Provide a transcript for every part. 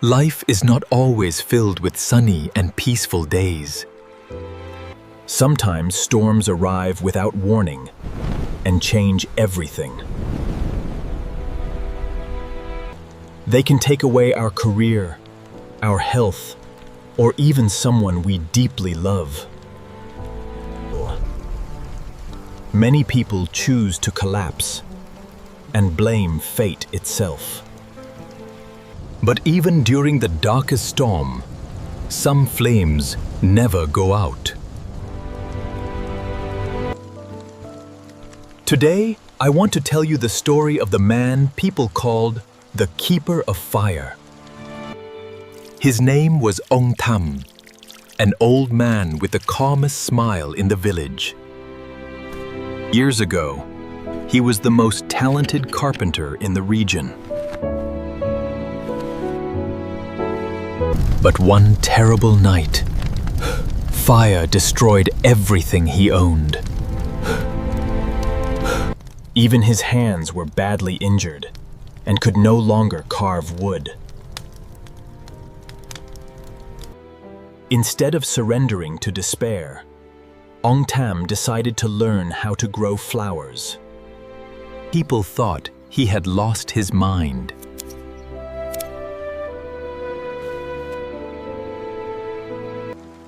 Life is not always filled with sunny and peaceful days. Sometimes storms arrive without warning and change everything. They can take away our career, our health, or even someone we deeply love. Many people choose to collapse and blame fate itself. But even during the darkest storm, some flames never go out. Today, I want to tell you the story of the man people called the Keeper of Fire. His name was Ong Tam, an old man with the calmest smile in the village. Years ago, he was the most talented carpenter in the region. But one terrible night, fire destroyed everything he owned. Even his hands were badly injured and could no longer carve wood. Instead of surrendering to despair, Ong Tam decided to learn how to grow flowers. People thought he had lost his mind.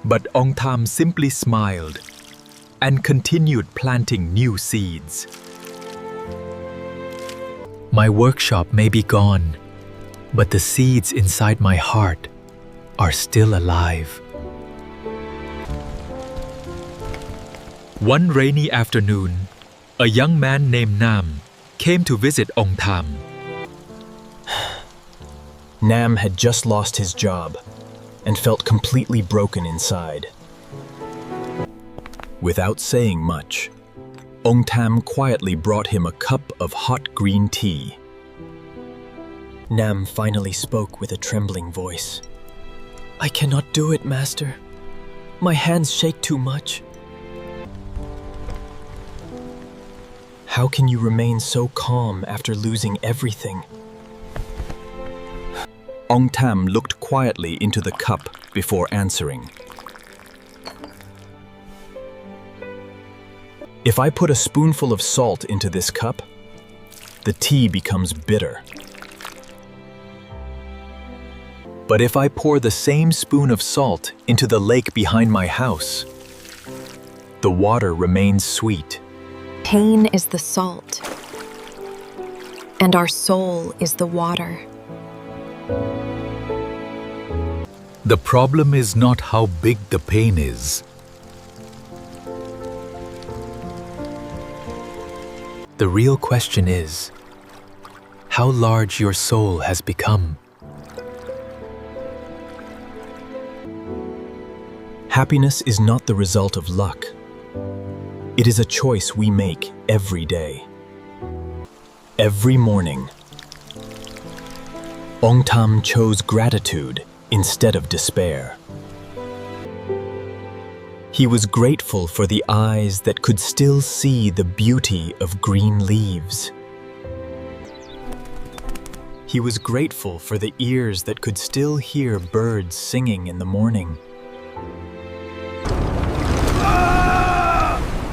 But Ong Tam simply smiled and continued planting new seeds. My workshop may be gone, but the seeds inside my heart are still alive. One rainy afternoon, a young man named Nam came to visit Ong Tam. Nam had just lost his job and felt completely broken inside. Without saying much, Ong Tam quietly brought him a cup of hot green tea. Nam finally spoke with a trembling voice. "I cannot do it, master. My hands shake too much." "How can you remain so calm after losing everything?" Ong Tam looked quietly into the cup before answering. "If I put a spoonful of salt into this cup, the tea becomes bitter. But if I pour the same spoon of salt into the lake behind my house, the water remains sweet." Pain is the salt, and our soul is the water. The problem is not how big the pain is. The real question is how large your soul has become. Happiness is not the result of luck. It is a choice we make every day. Every morning, Ong Tam chose gratitude instead of despair. He was grateful for the eyes that could still see the beauty of green leaves. He was grateful for the ears that could still hear birds singing in the morning.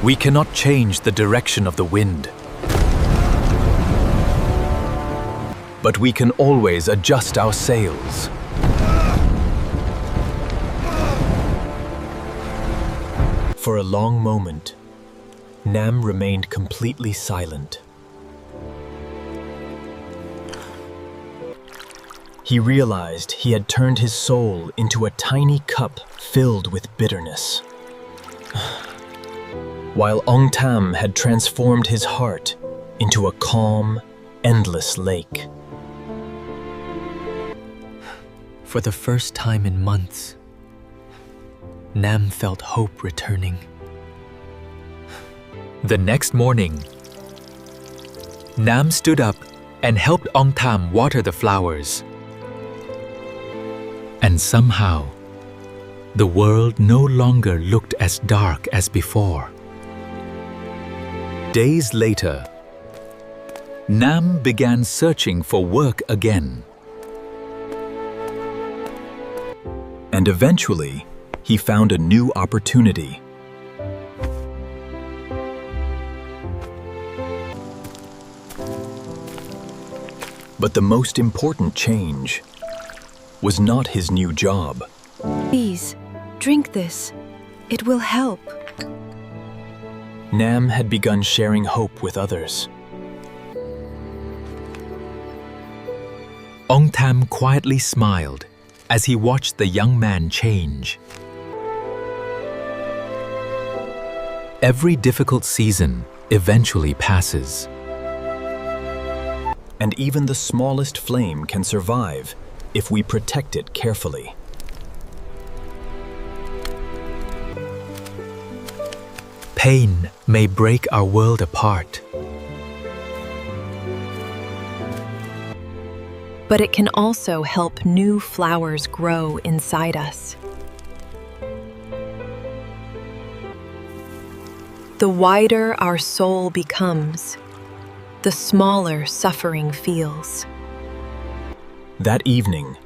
We cannot change the direction of the wind, but we can always adjust our sails. For a long moment, Nam remained completely silent. He realized he had turned his soul into a tiny cup filled with bitterness, while Ong Tam had transformed his heart into a calm, endless lake. For the first time in months, Nam felt hope returning. The next morning, Nam stood up and helped Ong Tam water the flowers. And somehow, the world no longer looked as dark as before. Days later, Nam began searching for work again. And eventually, he found a new opportunity. But the most important change was not his new job. Please, drink this. It will help. Nam had begun sharing hope with others. Ong Tam quietly smiled as he watched the young man change. Every difficult season eventually passes. And even the smallest flame can survive if we protect it carefully. Pain may break our world apart, But it can also help new flowers grow inside us. The wider our soul becomes, the smaller suffering feels. That evening,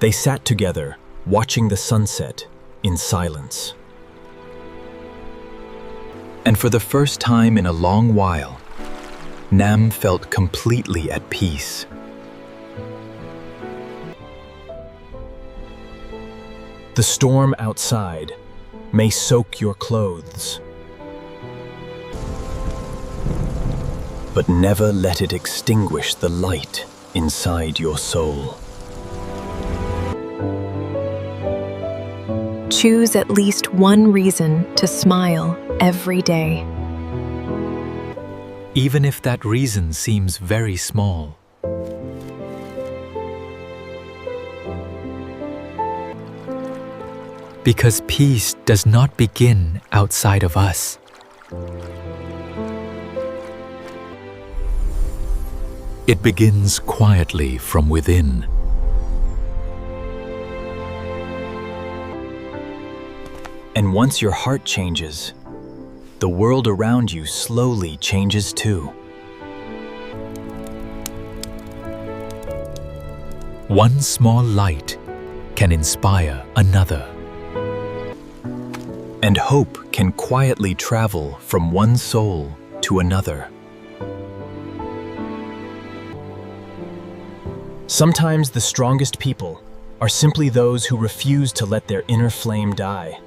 they sat together, watching the sunset in silence. And for the first time in a long while, Nam felt completely at peace. The storm outside may soak your clothes, but never let it extinguish the light inside your soul. Choose at least one reason to smile every day. Even if that reason seems very small. Because peace does not begin outside of us. It begins quietly from within. And once your heart changes, the world around you slowly changes too. One small light can inspire another. And hope can quietly travel from one soul to another. Sometimes the strongest people are simply those who refuse to let their inner flame die.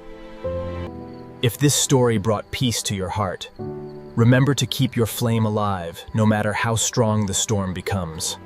If this story brought peace to your heart, remember to keep your flame alive no matter how strong the storm becomes.